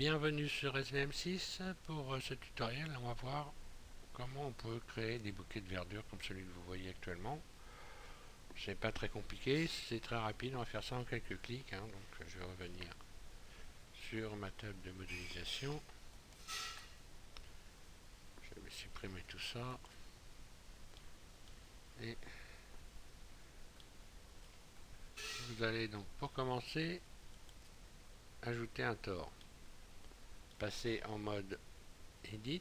Bienvenue sur SVM6. Pour ce tutoriel, on va voir comment on peut créer des bouquets de verdure comme celui que vous voyez actuellement. C'est pas très compliqué, c'est très rapide, on va faire ça en quelques clics. Donc je vais revenir sur ma table de modélisation. Je vais supprimer tout ça. Et vous allez donc pour commencer ajouter un tore. Passer en mode Edit.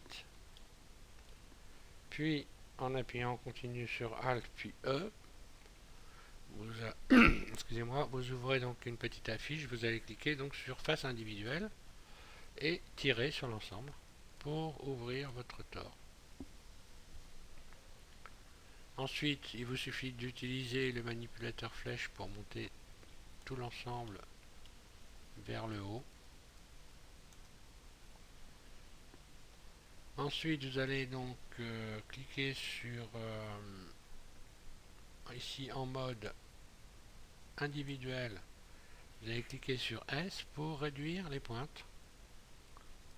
Puis en appuyant en continu sur Alt puis E, excusez-moi, vous ouvrez donc une petite affiche, vous allez cliquer donc sur face individuelle et tirer sur l'ensemble pour ouvrir votre tore. Ensuite, il vous suffit d'utiliser le manipulateur flèche pour monter tout l'ensemble vers le haut. Ensuite, vous allez donc cliquer sur ici en mode individuel. Vous allez cliquer sur S pour réduire les pointes.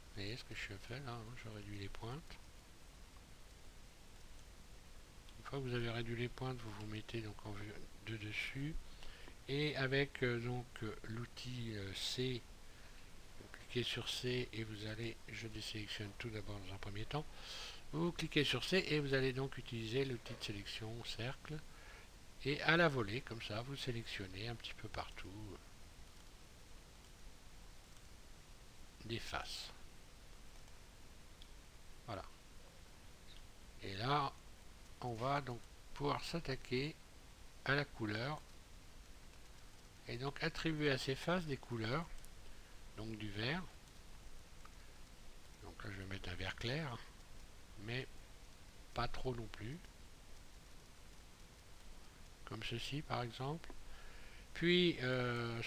Vous voyez ce que je fais là, je réduis les pointes. Une fois que vous avez réduit les pointes, vous vous mettez donc en vue de dessus. Et avec l'outil C, vous cliquez sur C et vous allez, je désélectionne tout d'abord dans un premier temps, vous cliquez sur C et vous allez donc utiliser l'outil de sélection cercle et à la volée, comme ça, vous sélectionnez un petit peu partout des faces. Voilà. Et là, on va donc pouvoir s'attaquer à la couleur et donc attribuer à ces faces des couleurs, donc du vert. Donc là, je vais mettre un vert clair, mais pas trop non plus, comme ceci par exemple. Puis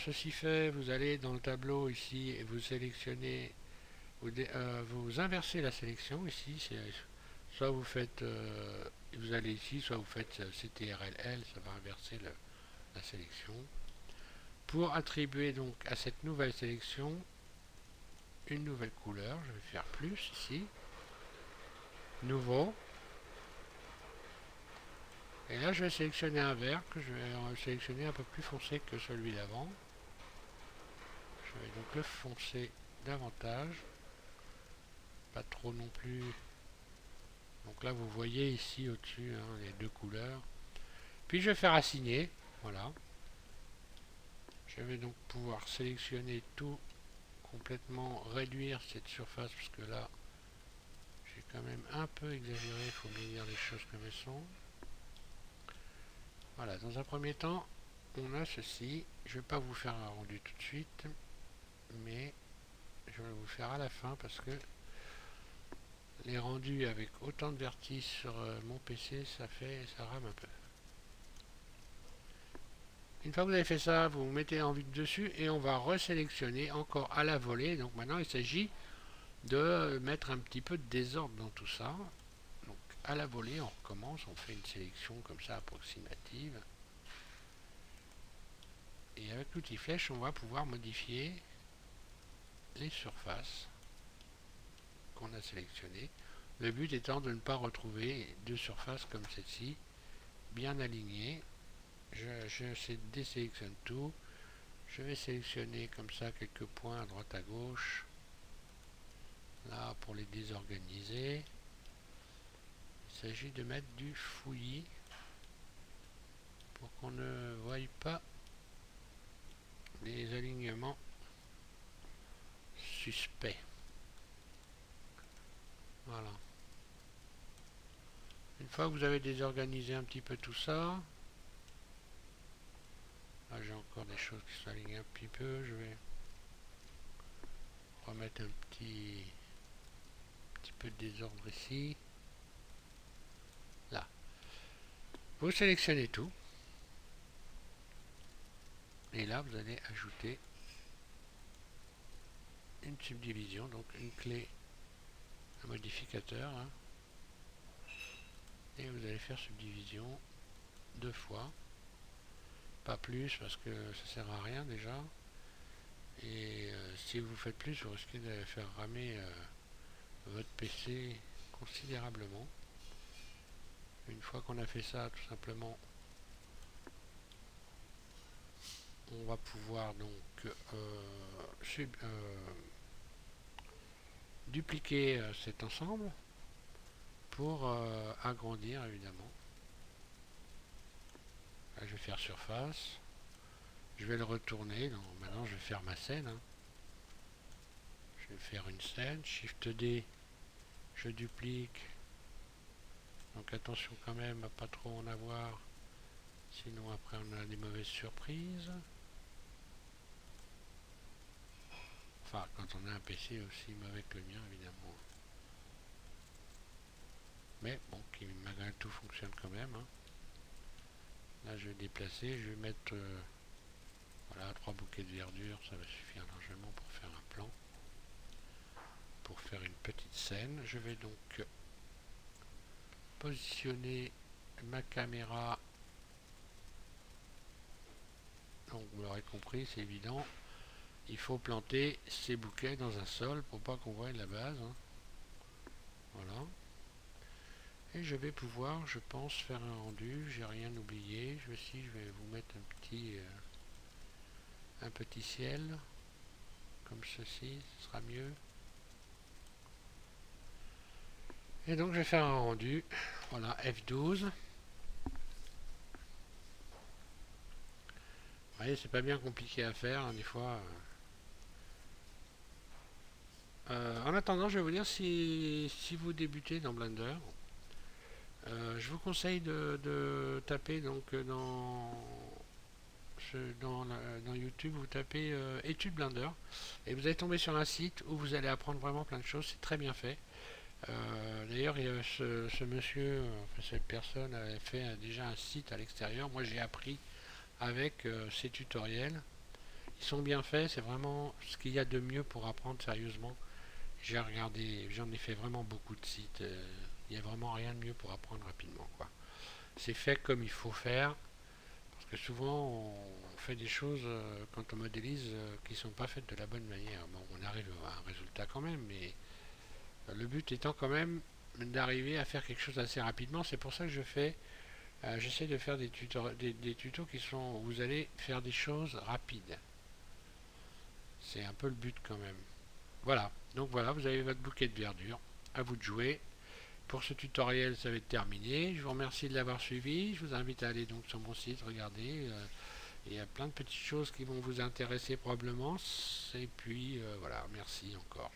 ceci fait, vous allez dans le tableau ici et vous sélectionnez, vous inversez la sélection ici. Soit vous faites, vous allez ici, soit vous faites CTRL-L, ça va inverser la sélection. Pour attribuer donc à cette nouvelle sélection une nouvelle couleur, je vais faire plus ici, nouveau. Et là, je vais sélectionner un vert que je vais sélectionner un peu plus foncé que celui d'avant. Je vais donc le foncer davantage. Pas trop non plus. Donc là, vous voyez ici au-dessus les deux couleurs. Puis je vais faire assigner. Voilà. Je vais donc pouvoir sélectionner tout, complètement réduire cette surface, parce que là, j'ai quand même un peu exagéré. Il faut bien dire les choses comme elles sont. Voilà, dans un premier temps, on a ceci. Je ne vais pas vous faire un rendu tout de suite, mais je vais vous faire à la fin parce que les rendus avec autant de vertices sur mon PC, ça rame un peu. Une fois que vous avez fait ça, vous vous mettez en vue dessus et on va resélectionner encore à la volée. Donc maintenant, il s'agit de mettre un petit peu de désordre dans tout ça. Donc à la volée, on recommence, on fait une sélection comme ça approximative. Et avec l'outil flèche, on va pouvoir modifier les surfaces qu'on a sélectionnées. Le but étant de ne pas retrouver deux surfaces comme celle-ci, bien alignées. Je désélectionne tout. Je vais sélectionner comme ça quelques points à droite à gauche. Là, pour les désorganiser, il s'agit de mettre du fouillis pour qu'on ne voie pas les alignements suspects. Voilà. Une fois que vous avez désorganisé un petit peu tout ça, là j'ai encore des choses qui s'alignent un petit peu, je vais remettre un petit peu de désordre ici. Là. Vous sélectionnez tout. Et là, vous allez ajouter une subdivision, donc une clé, un modificateur. Et vous allez faire subdivision deux fois. Pas plus parce que ça sert à rien déjà. Et si vous faites plus, vous risquez de faire ramer votre PC considérablement. Une fois qu'on a fait ça, tout simplement, on va pouvoir donc dupliquer cet ensemble pour agrandir évidemment. Là, je vais faire surface. Je vais le retourner. Donc, maintenant, je vais faire ma scène. Hein. Je vais faire une scène. Shift D. Je duplique. Donc attention quand même à pas trop en avoir. Sinon après on a des mauvaises surprises. Enfin quand on a un PC aussi mauvais que le mien évidemment. Mais bon, qui malgré tout fonctionne quand même. Hein. Là je vais déplacer, je vais mettre voilà 3 bouquets de verdure, ça va suffire largement pour faire un plan. Pour faire une petite scène, je vais donc positionner ma caméra. Donc vous l'aurez compris, c'est évident. Il faut planter ces bouquets dans un sol pour pas qu'on voie la base. Hein. Voilà. Et je vais pouvoir, je pense, faire un rendu. J'ai rien oublié. Je vais vous mettre un petit ciel. Comme ceci, ce sera mieux. Et donc je vais faire un rendu. Voilà, F12. Vous voyez, c'est pas bien compliqué à faire, hein, des fois. En attendant, je vais vous dire si vous débutez dans Blender, je vous conseille de taper donc dans YouTube, vous tapez études Blender et vous allez tomber sur un site où vous allez apprendre vraiment plein de choses. C'est très bien fait. D'ailleurs, il y a ce monsieur, enfin, cette personne avait fait déjà un site à l'extérieur. Moi, j'ai appris avec ces tutoriels. Ils sont bien faits. C'est vraiment ce qu'il y a de mieux pour apprendre sérieusement. J'ai regardé, j'en ai fait vraiment beaucoup de sites. Il n'y a vraiment rien de mieux pour apprendre rapidement, quoi. C'est fait comme il faut faire. Parce que souvent, on fait des choses quand on modélise qui ne sont pas faites de la bonne manière. Bon, on arrive à un résultat quand même, mais le but étant quand même d'arriver à faire quelque chose assez rapidement. C'est pour ça que j'essaie de faire des tutos qui sont, où vous allez faire des choses rapides. C'est un peu le but quand même. Voilà, donc voilà, vous avez votre bouquet de verdure. À vous de jouer. Pour ce tutoriel, ça va être terminé. Je vous remercie de l'avoir suivi. Je vous invite à aller donc sur mon site, regarder. Il y a plein de petites choses qui vont vous intéresser probablement. Et puis voilà, merci encore.